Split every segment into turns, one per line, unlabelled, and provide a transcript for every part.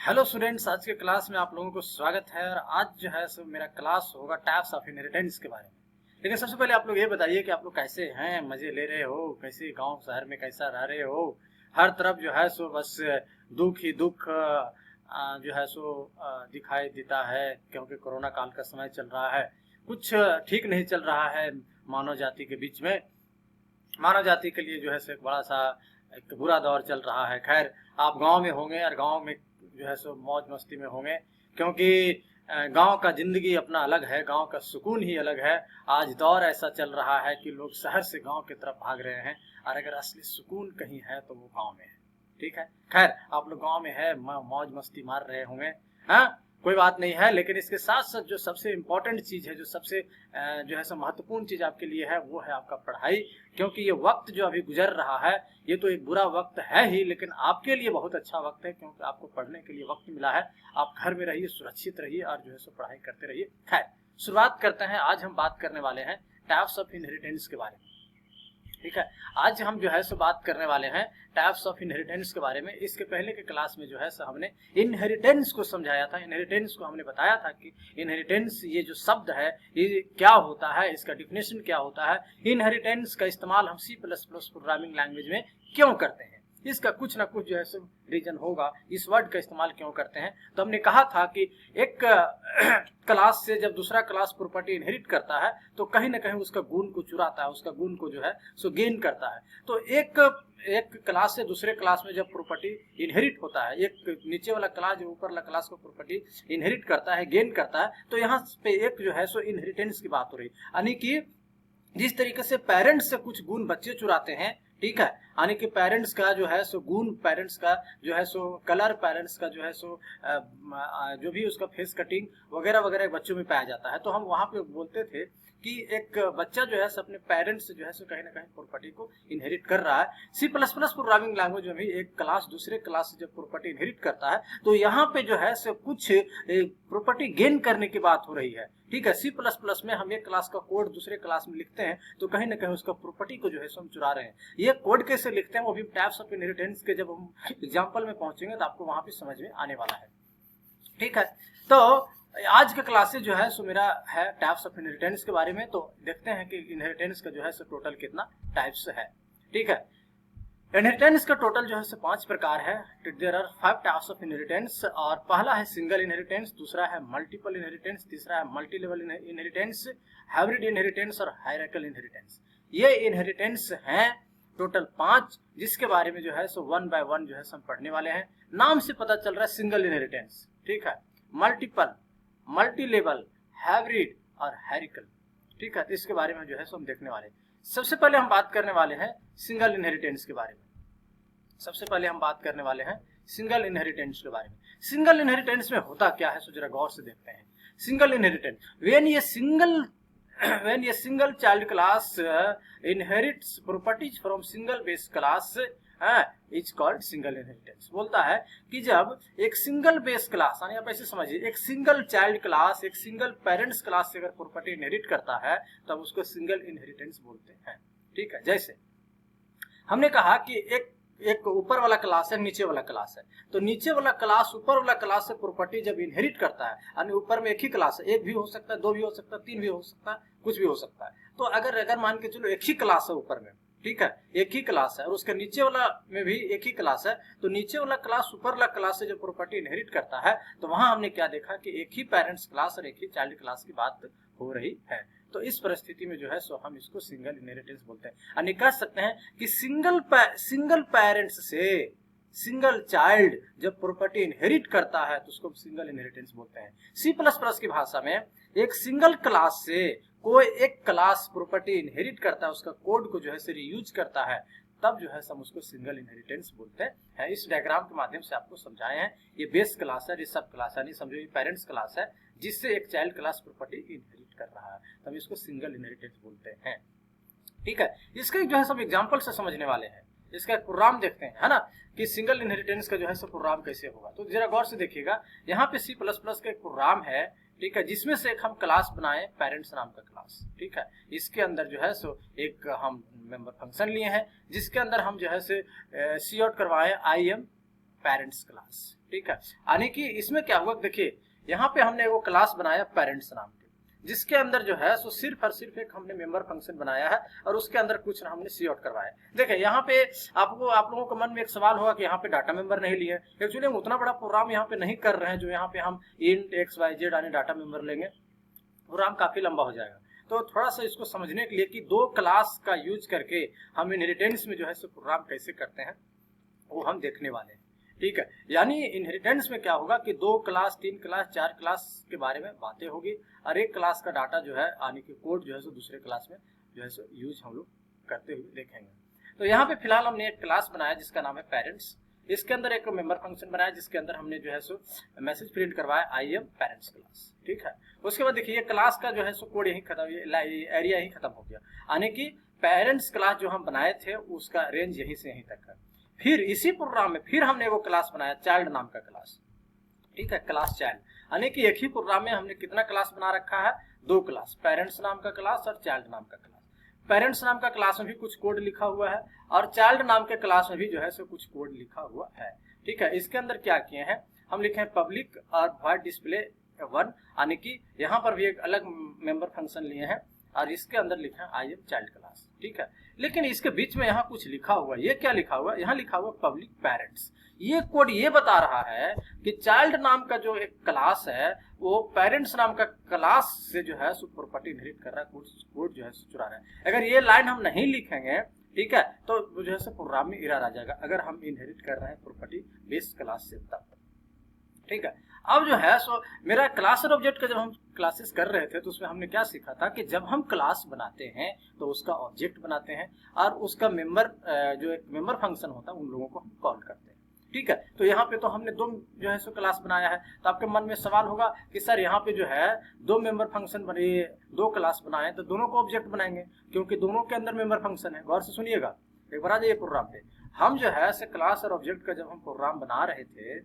Hello students, आज के class में आप लोगों को स्वागत है। और आज जो है सो मेरा क्लास होगा टाइप्स ऑफ इनहेरिटेंस के बारे में। लेकिन सबसे पहले आप लोग ये बताइए कि आप लोग कैसे हैं, मजे ले रहे हो, कैसे गांव शहर में कैसा रह रहे हो। हर तरफ जो है सो बस दुख ही दुख जो है सो दिखाई देता है, क्योंकि कोरोना काल का समय चल रहा है। कुछ ठीक नहीं चल रहा है मानव जाति के बीच में। मानव जाति के लिए जो है सो एक बड़ा सा एक बुरा दौर चल रहा है। खैर, आप गांव में होंगे और गांव में जो है सो मौज मस्ती में होंगे, क्योंकि गांव का जिंदगी अपना अलग है, गांव का सुकून ही अलग है। आज दौर ऐसा चल रहा है कि लोग शहर से गांव की तरफ भाग रहे हैं, और अगर असली सुकून कहीं है तो वो गांव में है। ठीक है, खैर आप लोग गांव में है, मौज मस्ती मार रहे होंगे। हाँ, कोई बात नहीं है। लेकिन इसके साथ साथ जो सबसे इम्पोर्टेंट चीज है, जो सबसे जो है सो महत्वपूर्ण चीज आपके लिए है, वो है आपका पढ़ाई। क्योंकि ये वक्त जो अभी गुजर रहा है, ये तो एक बुरा वक्त है ही, लेकिन आपके लिए बहुत अच्छा वक्त है, क्योंकि आपको पढ़ने के लिए वक्त मिला है। आप घर में रहिए, सुरक्षित रहिए, और जो है सो पढ़ाई करते रहिए। खैर, शुरुआत करते हैं। आज हम बात करने वाले हैं टाइप्स ऑफ इनहेरिटेंस के बारे में। ठीक है, आज हम जो है सो बात करने वाले हैं टाइप्स ऑफ इनहेरिटेंस के बारे में। इसके पहले के क्लास में जो है सो हमने इनहेरिटेंस को समझाया था। इनहेरिटेंस को हमने बताया था कि इनहेरिटेंस ये जो शब्द है, ये क्या होता है, इसका डिफिनेशन क्या होता है, इनहेरिटेंस का इस्तेमाल हम C++ प्रोग्रामिंग लैंग्वेज में क्यों करते हैं, इसका कुछ ना कुछ जो है सो रीजन होगा। इस वर्ड का इस्तेमाल क्यों करते हैं, तो हमने कहा था कि एक क्लास से जब दूसरा क्लास प्रॉपर्टी इनहेरिट करता है, तो कहीं ना कहीं उसका गुण को चुराता है, उसका गुण को जो है सो गेन करता है। तो एक क्लास से दूसरे क्लास में जब प्रॉपर्टी इनहेरिट होता है, एक नीचे वाला क्लास जो ऊपर वाला क्लास को प्रॉपर्टी इनहेरिट करता है, गेन करता है, तो यहाँ पे एक जो है सो इनहेरिटेंस की बात हो रही, यानी कि जिस तरीके से पेरेंट्स से कुछ गुण बच्चे चुराते हैं, ठीक है, यानी कि पेरेंट्स का जो है सो गुण, पेरेंट्स का जो है सो कलर, पेरेंट्स का जो है सो जो भी उसका फेस कटिंग वगैरह वगैरह बच्चों में पाया जाता है। तो हम वहां पे बोलते थे कि एक बच्चा जो है अपने पेरेंट्स से जो है सो कहीं ना कहीं प्रॉपर्टी को इनहेरिट कर रहा है। C++ प्रोग्रामिंग लैंग्वेज में भी एक क्लास दूसरे क्लास से जब प्रॉपर्टी इनहेरिट करता है, तो यहाँ पे जो है सो कुछ प्रॉपर्टी गेन करने की बात हो रही है। ठीक है, C++ में हम एक क्लास का कोड दूसरे क्लास में लिखते हैं, तो कहीं ना कहीं उसका प्रॉपर्टी को जो है हम चुरा रहे हैं। ये कोड कैसे लिखते हैं, वो भी टाइप्स ऑफ इनहेरिटेंस के जब हम एग्जांपल में पहुंचेंगे तो आपको वहां पे समझ में आने वाला है। ठीक है, तो आज का क्लासेस जो है सो मेरा है टाइप्स ऑफ इनहेरिटेंस के बारे में। तो देखते हैं कि इनहेरिटेंस का जो है सो टोटल कितना टाइप्स है। ठीक है, इनहेरिटेंस का टोटल जो है सो 5 प्रकार है। There are 5 types of inheritance. और पहला है सिंगल इनहेरिटेंस, दूसरा है मल्टीपल इनहेरिटेंस, तीसरा है multi level inheritance, hybrid inheritance और हायरार्किकल इनहेरिटेंस। ये इनहेरिटेंस हैं टोटल 5, जिसके बारे में जो है सो वन बाय वन जो है हम पढ़ने वाले हैं। नाम से पता चल रहा है सिंगल इनहेरिटेंस, ठीक है, मल्टीपल, मल्टी लेवल, हाइब्रिड और हायरार्किकल। ठीक है, तो इसके बारे में जो है सो हम देखने वाले हैं। सबसे पहले हम बात करने वाले हैं सिंगल इनहेरिटेंस के बारे में। सबसे पहले हम बात करने वाले हैं सिंगल इनहेरिटेंस के बारे में। सिंगल इनहेरिटेंस में होता क्या है, सो जरा गौर से देखते हैं। Single inheritance, when a single child class inherits properties from single base class is called single inheritance. बोलता है कि जब एक सिंगल बेस क्लास, यानी आप ऐसे समझिए, एक सिंगल चाइल्ड क्लास, एक सिंगल पेरेंट्स क्लास से अगर प्रॉपर्टी इनहेरिट करता है, तब उसको सिंगल इनहेरिटेंस बोलते हैं। ठीक है, जैसे हमने कहा कि एक ऊपर वाला क्लास है, नीचे वाला क्लास है, तो नीचे वाला क्लास ऊपर वाला क्लास से प्रॉपर्टी जब इनहेरिट करता है, यानी ऊपर में एक ही क्लास है, एक भी हो सकता है, दो भी हो सकता है, तीन भी हो सकता है, कुछ भी हो सकता है। तो अगर मान के चलो एक ही क्लास है ऊपर में, ठीक है, एक ही क्लास है, और उसके नीचे वाला में भी एक ही क्लास है, तो नीचे वाला क्लास ऊपर वाला क्लास से जब प्रॉपर्टी इनहेरिट करता है, तो वहां हमने क्या देखा कि एक ही पेरेंट्स क्लास और एक ही चाइल्ड क्लास की बात हो रही है। तो इस परिस्थिति में जो है सो हम इसको सिंगल इनहेरिटेंस बोलते हैं। यानी कह सकते हैं कि सिंगल पेरेंट्स से सिंगल चाइल्ड जब प्रॉपर्टी इनहेरिट करता है, तो उसको सिंगल इनहेरिटेंस बोलते हैं। C++ की भाषा में एक सिंगल क्लास से कोई एक क्लास प्रॉपर्टी इनहेरिट करता है, उसका कोड को जो है से रीयूज करता है, तब जो है हम उसको सिंगल इनहेरिटेंस बोलते हैं। इस डायग्राम के माध्यम से आपको समझाए हैं। ये बेस क्लास है, ये सब क्लास है, नहीं समझो ये पेरेंट्स क्लास है, जिससे एक चाइल्ड क्लास प्रॉपर्टी इनहेरिट कर रहा है, तो हम इसको सिंगल इनहेरिटेंस बोलते हैं। ठीक है, इसका जो है सब एग्जांपल से समझने वाले हैं। इसका एक प्रोग्राम देखते हैं, है ना, कि सिंगल इनहेरिटेंस का जो है सब प्रोग्राम कैसे होगा। तो जरा गौर से देखिएगा, यहाँ पे C++ का एक प्रोग्राम है, ठीक है, जिसमें से एक हम क्लास बनाए पेरेंट्स नाम का क्लास। ठीक है, इसके अंदर जो है सो एक हम मेंबर फंक्शन लिए हैं, जिसके अंदर हम जो है से सी आउट करवाए पेरेंट्स क्लास। ठीक है, यानी कि इसमें क्या हुआ, देखिए यहाँ पे हमने वो क्लास बनाया पेरेंट्स नाम के, जिसके अंदर जो है सो सिर्फ और सिर्फ एक हमने मेंबर फंक्शन बनाया है और उसके अंदर कुछ हमने सी आउट करवाया। देखिए यहाँ पे आप लोगों के मन में एक सवाल होगा कि यहाँ पे डाटा मेंबर नहीं लिए। एक्चुअली हम उतना बड़ा प्रोग्राम यहाँ पे नहीं कर रहे हैं जो यहाँ पे हम इंट एक्स वाई जेड यानी डाटा मेंबर लेंगे, प्रोग्राम काफी लंबा हो जाएगा। तो थोड़ा सा इसको समझने के लिए कि दो क्लास का यूज करके हम इनहेरिटेंस में जो है सो प्रोग्राम कैसे करते हैं वो हम देखने वाले हैं। ठीक है, यानी इनहेरिटेंस में क्या होगा कि 2 क्लास 3 क्लास 4 क्लास के बारे में बातें होगी और एक क्लास का डाटा जो है यानी कि कोड जो है सो दूसरे क्लास में जो है सो यूज हम लोग करते हुए देखेंगे। तो यहाँ पे फिलहाल हमने एक क्लास बनाया जिसका नाम है पेरेंट्स। इसके अंदर एक मेंबर फंक्शन बनाया जिसके अंदर हमने जो है सो मैसेज प्रिंट करवाया आई एम पेरेंट्स क्लास। ठीक है, उसके बाद देखिए क्लास का जो है सो कोड यही खत्म, एरिया ही खत्म हो गया, यानी कि पेरेंट्स क्लास जो हम बनाए थे उसका रेंज यहीं से यहीं तक है। फिर इसी प्रोग्राम में फिर हमने वो क्लास बनाया चाइल्ड नाम का क्लास। ठीक है, क्लास चाइल्ड, यानी कि एक ही प्रोग्राम में हमने कितना क्लास बना रखा है, 2 क्लास, पेरेंट्स नाम का क्लास और चाइल्ड नाम का क्लास। पेरेंट्स नाम का क्लास में भी कुछ कोड लिखा हुआ है और चाइल्ड नाम के क्लास में भी जो है सो कुछ कोड लिखा हुआ है। ठीक है, इसके अंदर क्या किए हैं, हम लिखे हैं पब्लिक और वॉइड डिस्प्ले 1, यानी कि यहाँ पर भी एक अलग मेंबर फंक्शन लिए हैं और इसके अंदर लिखा है आई एम चाइल्ड क्लास। ठीक है, लेकिन इसके बीच में यहाँ कुछ लिखा हुआ है, ये क्या लिखा हुआ है, यहाँ लिखा हुआ पब्लिक पेरेंट्स। ये कोड ये बता रहा है कि चाइल्ड नाम का जो एक क्लास है वो पेरेंट्स नाम का क्लास से जो है सो प्रॉपर्टी इनहेरिट कर रहा है, कोड जो है चुरा रहा है। अगर ये लाइन हम नहीं लिखेंगे, ठीक है, तो जो है सो प्रोग्राम में एरर आ जाएगा अगर हम इनहेरिट कर रहे हैं प्रॉपर्टी बेस क्लास से तब। ठीक है, अब जो है सो मेरा क्लास और ऑब्जेक्ट का जब हम क्लासेस कर रहे थे तो उसमें हमने क्या सीखा था कि जब हम क्लास बनाते हैं तो उसका ऑब्जेक्ट बनाते हैं और उसका मेंबर जो एक मेंबर फंक्शन होता है उन लोगों को हम कॉल करते हैं। ठीक है, तो यहाँ पे तो हमने 2 जो है सो क्लास बनाया है, तो आपके मन में सवाल होगा कि सर यहाँ पे जो है 2 मेंबर फंक्शन बने, 2 क्लास बनाए तो दोनों को ऑब्जेक्ट बनाएंगे क्योंकि दोनों के अंदर मेंबर फंक्शन है। गौर से सुनिएगा, एक बार आ जाइए प्रोग्राम पे। हम जो है क्लास और ऑब्जेक्ट का जब हम प्रोग्राम बना रहे थे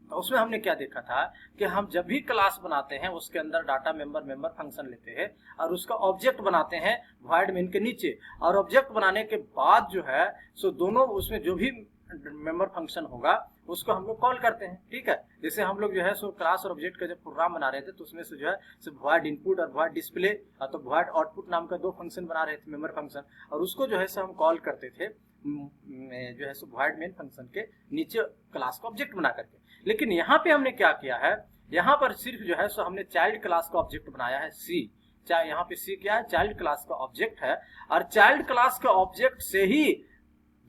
तो उसमें हमने क्या देखा था कि हम जब भी क्लास बनाते हैं उसके अंदर डाटा मेंबर फंक्शन लेते हैं और उसका ऑब्जेक्ट बनाते हैं वॉइड मेन के नीचे, और ऑब्जेक्ट बनाने के बाद जो है सो दोनों उसमें जो भी मेंबर फंक्शन होगा उसको हम लोग कॉल करते हैं। ठीक है, जैसे हम लोग जो है सो क्लास और ऑब्जेक्ट का जब प्रोग्राम बना रहे थे तो उसमें से जो है सो वॉइड इनपुट और वॉइड डिस्प्ले तो वॉइड आउटपुट नाम का 2 फंक्शन बना रहे थे मेंबर फंक्शन, और उसको जो है सो हम कॉल करते थे जो है सो वॉइड मेन फंक्शन के नीचे क्लास को ऑब्जेक्ट बना करके। लेकिन यहाँ पे हमने क्या किया है, यहाँ पर सिर्फ जो है सो हमने चाइल्ड क्लास का ऑब्जेक्ट बनाया है सी। यहाँ पे सी क्या है, चाइल्ड क्लास का ऑब्जेक्ट है, और चाइल्ड क्लास के ऑब्जेक्ट से ही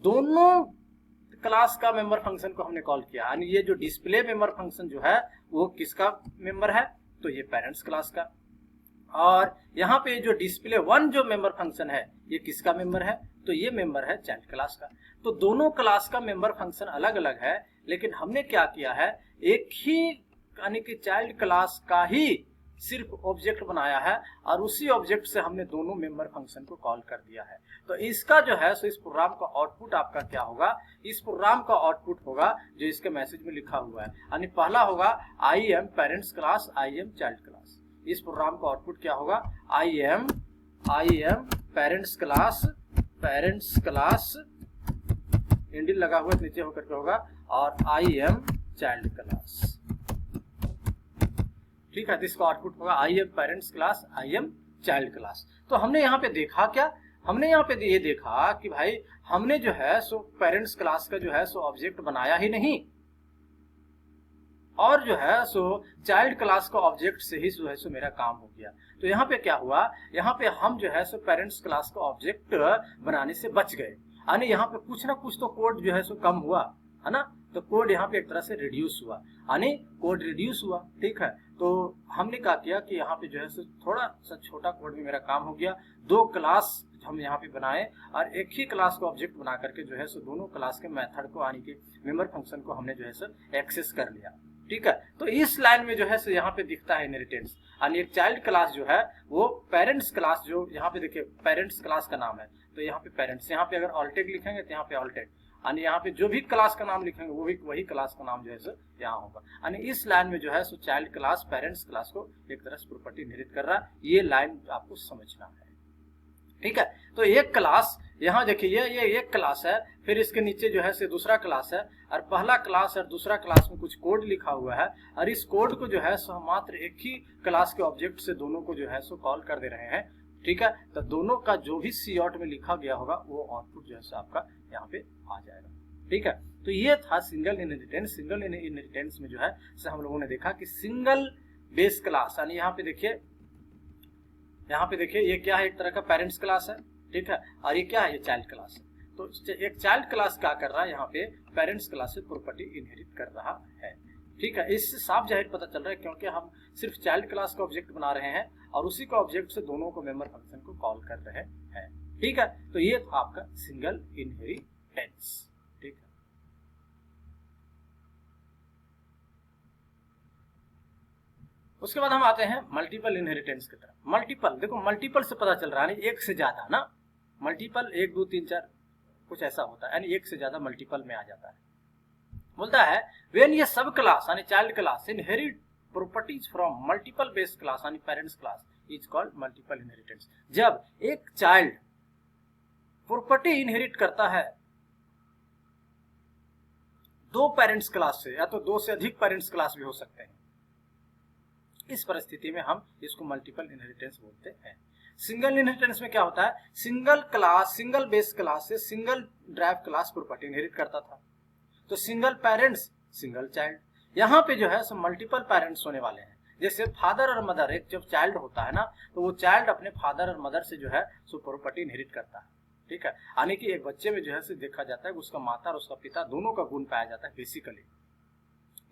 दोनों क्लास का मेंबर फंक्शन को हमने कॉल किया। यानी ये जो डिस्प्ले मेंबर फंक्शन जो है वो किसका मेंबर है, तो ये पेरेंट्स क्लास का, और यहाँ पे जो डिस्प्ले 1 जो मेंबर फंक्शन है ये किसका मेंबर है, तो ये मेंबर है चाइल्ड क्लास का। तो दोनों क्लास का मेंबर फंक्शन अलग अलग है, लेकिन हमने क्या किया है, एक ही यानी कि चाइल्ड क्लास का ही सिर्फ ऑब्जेक्ट बनाया है और उसी ऑब्जेक्ट से हमने दोनों मेंबर फंक्शन को कॉल कर दिया है। तो इसका जो है सो इस प्रोग्राम का आउटपुट आपका क्या होगा, इस प्रोग्राम का आउटपुट होगा जो इसके मैसेज में लिखा हुआ है, यानी पहला होगा I am parents class, I am child class. इस प्रोग्राम का आउटपुट क्या होगा, आई एम पेरेंट्स क्लास इंडिल लगा हुआ नीचे होकर के होगा, और आई एम चाइल्ड क्लास। ठीक है, तो इसका आउटपुट होगा I am parents class, I am child class. तो हमने यहाँ पे देखा क्या, हमने यहाँ पे ये देखा कि भाई हमने जो है सो पेरेंट्स क्लास का जो है सो ऑब्जेक्ट बनाया ही नहीं, और जो है सो चाइल्ड क्लास का ऑब्जेक्ट से ही जो है सो मेरा काम हो गया। तो यहाँ पे क्या हुआ, यहाँ पे हम जो है सो पेरेंट्स क्लास का ऑब्जेक्ट बनाने से बच गए, यानी यहाँ पे कुछ ना कुछ तो कोड जो है सो कम हुआ है ना, तो कोड यहाँ पे एक तरह से रिड्यूस हुआ, यानी कोड रिड्यूस हुआ। ठीक है, तो हमने क्या किया कि यहाँ पे जो है सो थोड़ा सा छोटा कोड में मेरा काम हो गया, 2 क्लास हम यहाँ पे बनाए और एक ही क्लास को ऑब्जेक्ट बना करके जो है सो दोनों क्लास के मेथड को यानी कि मेंबर फंक्शन को हमने जो है सो एक्सेस कर लिया। ठीक है, तो इस लाइन में जो है सो यहाँ पे दिखता है इनहेरिटेंस, यानी एक चाइल्ड क्लास जो है वो पेरेंट्स क्लास, जो यहाँ पे देखिए पेरेंट्स क्लास का नाम है तो यहाँ पे पेरेंट्स, यहाँ पे अगर ऑल्टेग लिखेंगे तो यहाँ पे ऑल्टेग, यानी यहाँ पे जो भी क्लास का नाम लिखेंगे वो भी वही क्लास का नाम जो है सो यहाँ होगा। यानी इस लाइन में जो है सो चाइल्ड क्लास पेरेंट्स क्लास को एक तरह से प्रॉपर्टी इनहेरिट कर रहा है, ये लाइन आपको समझना है। ठीक है, तो एक यहाँ देखिए ये एक क्लास है, फिर इसके नीचे जो है से दूसरा क्लास है, और पहला क्लास और दूसरा क्लास में कुछ कोड लिखा हुआ है, और इस कोड को जो है सो हम मात्र एक ही क्लास के ऑब्जेक्ट से दोनों को जो है सो कॉल कर दे रहे हैं। ठीक है, तो दोनों का जो भी सी आउट में लिखा गया होगा वो आउटपुट जो है सो आपका यहाँ पे आ जाएगा। ठीक है, तो ये था सिंगल इनहेरिटेंस। सिंगल इनहेरिटेंस में जो है से हम लोगों ने देखा कि सिंगल बेस क्लास, यानी यहाँ पे देखिए ये क्या है, एक तरह का पेरेंट्स क्लास है। ठीक है, और ये क्या है, ये चाइल्ड क्लास है। तो एक चाइल्ड क्लास क्या कर रहा है, यहाँ पे पेरेंट्स क्लास से प्रॉपर्टी इनहेरिट कर रहा है। ठीक है, इससे साफ जाहिर पता चल रहा है क्योंकि हम सिर्फ चाइल्ड क्लास का ऑब्जेक्ट बना रहे हैं और उसी का ऑब्जेक्ट से दोनों को मेंबर फंक्शन को कॉल कर रहे हैं। ठीक है, तो ये था आपका सिंगल इनहेरिटेंस। ठीक है, उसके बाद हम आते हैं मल्टीपल इनहेरिटेंस की तरफ। मल्टीपल, देखो मल्टीपल से पता चल रहा है एक से ज्यादा ना, मल्टीपल 1 2 3 4 कुछ ऐसा होता है, यानी एक से ज्यादा मल्टीपल में आ जाता है। बोलता है व्हेन ये सब क्लास यानी child class inherit properties from multiple base class यानी parents class is called multiple inheritance. जब एक चाइल्ड प्रॉपर्टी इनहेरिट करता है दो पेरेंट्स क्लास से, या तो दो से अधिक पेरेंट्स क्लास भी हो सकते हैं, इस परिस्थिति में हम इसको मल्टीपल इनहेरिटेंस बोलते हैं। सिंगल इनहेरिटेंस में क्या होता है, single class single base class से single drive class property inherit करता था। तो सिंगल पेरेंट्स सिंगल चाइल्ड, यहाँ पे जो है सब मल्टीपल पेरेंट्स होने वाले हैं। जैसे फादर और मदर, एक जब चाइल्ड होता है ना तो वो चाइल्ड अपने फादर और मदर से जो है सो प्रॉपर्टी इनहेरिट करता है। ठीक है, यानी कि एक बच्चे में जो है देखा जाता है उसका माता और उसका पिता दोनों का गुण पाया जाता है बेसिकली।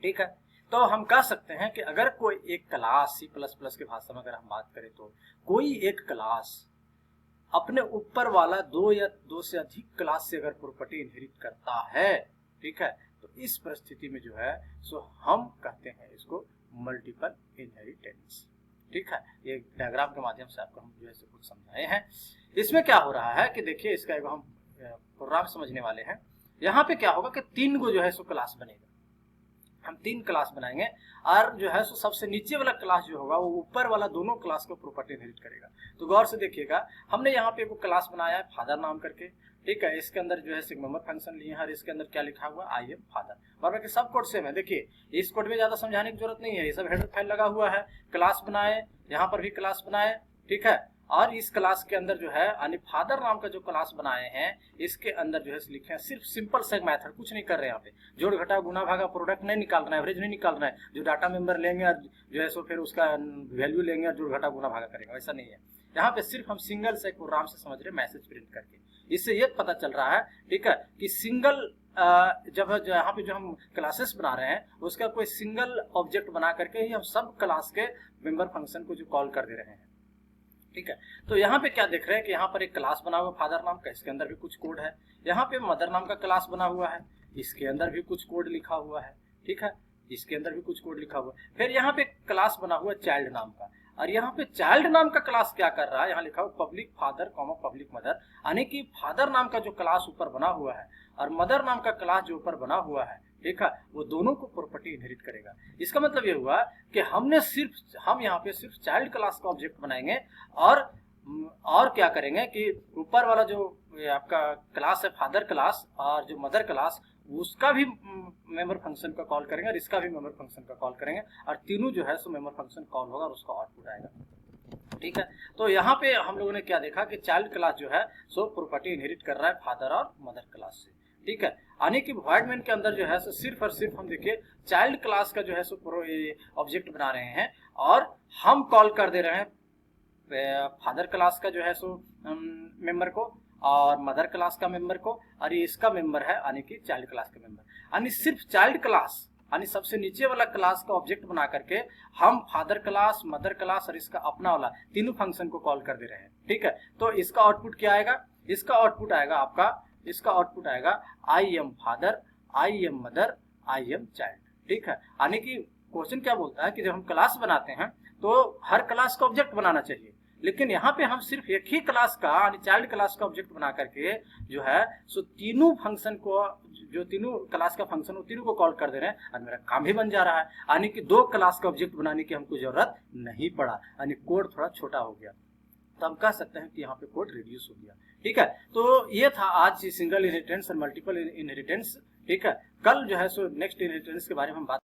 ठीक है, तो हम कह सकते हैं कि अगर कोई एक क्लास C++ की भाषा में अगर हम बात करें तो कोई एक क्लास अपने ऊपर वाला दो या दो से अधिक क्लास से अगर प्रॉपर्टी इनहेरिट करता है, ठीक है, तो इस परिस्थिति में जो है सो हम कहते हैं इसको मल्टीपल इनहेरिटेंस। ठीक है, ये डायग्राम के माध्यम से आपको हम जो है कुछ समझाए हैं। इसमें क्या हो रहा है कि देखिए इसका एक हम प्रोग्राम समझने वाले हैं। यहाँ पे क्या होगा कि 3 को जो है सो क्लास बनेगा, हम 3 क्लास बनाएंगे और जो है सो सबसे नीचे वाला क्लास जो होगा वो ऊपर वाला दोनों क्लास को प्रॉपर्टी इनहेरिट करेगा। तो गौर से देखिएगा, हमने यहाँ पे एक क्लास बनाया है फादर नाम करके। ठीक है, इसके अंदर जो है मेंबर फंक्शन लिए हैं और इसके अंदर क्या लिखा हुआ है, आई एम फादर। बाकी सब कोड सेम है। देखिए इस कोड में ज्यादा समझाने की जरूरत नहीं है, ये सब हेडर फाइल लगा हुआ है। क्लास बनाए, यहाँ पर भी क्लास बनाए। ठीक है, और इस क्लास के अंदर जो है यानी फादर नाम का जो क्लास बनाए हैं इसके अंदर जो है लिखे हैं सिर्फ सिंपल से मेथड, कुछ नहीं कर रहे हैं। यहाँ पे जोड़ घटा गुना भागा प्रोडक्ट नहीं निकाल रहे हैं, एवरेज नहीं निकाल रहे हैं। जो डाटा मेंबर लेंगे और जो है सो फिर उसका वैल्यू लेंगे और जोड़ घटा गुना भागा करेंगे, ऐसा नहीं है। यहाँ पे सिर्फ हम सिंगल से प्रोग्राम से समझ रहे मैसेज प्रिंट करके। इससे ये पता चल रहा है, ठीक है, कि सिंगल जब यहाँ पे जो हम क्लासेस बना रहे हैं उसका कोई सिंगल ऑब्जेक्ट बना करके ही हम सब क्लास के मेंबर फंक्शन को जो कॉल कर दे रहे हैं। ठीक है, तो यहाँ पे क्या देख रहे हैं कि यहाँ पर एक क्लास बना हुआ फादर नाम का, इसके अंदर भी कुछ कोड है। यहाँ पे मदर नाम का क्लास बना हुआ है, इसके अंदर भी कुछ कोड लिखा हुआ है। ठीक है, इसके अंदर भी कुछ कोड लिखा हुआ है। फिर यहाँ पे क्लास बना हुआ है चाइल्ड नाम का, और यहाँ पे चाइल्ड नाम का क्लास क्या कर रहा है, यहाँ लिखा हुआ public father comma public mother, यानी कि फादर नाम का जो क्लास ऊपर बना हुआ है और मदर नाम का क्लास जो ऊपर बना हुआ है, ठीक है, वो दोनों को प्रॉपर्टी इनहेरिट करेगा। इसका मतलब ये हुआ कि हम यहाँ पे सिर्फ चाइल्ड क्लास का ऑब्जेक्ट बनाएंगे और क्या करेंगे कि ऊपर वाला जो आपका क्लास है फादर क्लास और जो मदर क्लास उसका भी मेंबर फंक्शन का कॉल करेंगे और इसका भी मेंबर फंक्शन का कॉल करेंगे और तीनों जो है सो मेंबर फंक्शन कॉल होगा और उसका आउटपुट आएगा। ठीक है, तो यहाँ पे हम लोगों ने क्या देखा कि चाइल्ड क्लास जो है सो प्रॉपर्टी इनहेरिट कर रहा है फादर और मदर क्लास से। ठीक है, यानी कि वॉइड मेन के अंदर जो है सो सिर्फ और सिर्फ हम देखिए चाइल्ड क्लास का जो है सो ऑब्जेक्ट बना रहे हैं और हम कॉल कर दे रहे हैं फादर क्लास का जो है सो मेंबर को और मदर क्लास का मेंबर को, और ये इसका मेंबर है यानी कि चाइल्ड क्लास का मेंबर। यानी सिर्फ चाइल्ड क्लास यानी सबसे नीचे वाला क्लास का ऑब्जेक्ट बना करके हम फादर क्लास मदर क्लास और इसका अपना वाला तीनों फंक्शन को कॉल कर दे रहे हैं। ठीक है, तो इसका आउटपुट क्या आएगा, इसका आउटपुट आएगा I am father, I am mother, I am child. ठीक है, यानी कि क्वेश्चन क्या बोलता है कि जब हम क्लास बनाते हैं तो हर क्लास का ऑब्जेक्ट बनाना चाहिए, लेकिन यहाँ पे हम सिर्फ एक ही क्लास का यानी चाइल्ड क्लास का ऑब्जेक्ट बना करके जो है सो तीनों फंक्शन को, जो तीनों क्लास का फंक्शन वो तीनों को कॉल कर दे रहे हैं और मेरा काम भी बन जा रहा है। यानी कि 2 क्लास का ऑब्जेक्ट बनाने की हमको जरूरत नहीं पड़ा, यानी कोड थोड़ा छोटा हो गया। तो हम कह सकते हैं कि यहाँ पे कोड रिड्यूस हो गया। ठीक है, तो ये था आज सिंगल इनहेरिटेंस और मल्टीपल इनहेरिटेंस। ठीक है, कल जो है सो नेक्स्ट इनहेरिटेंस के बारे में हम बात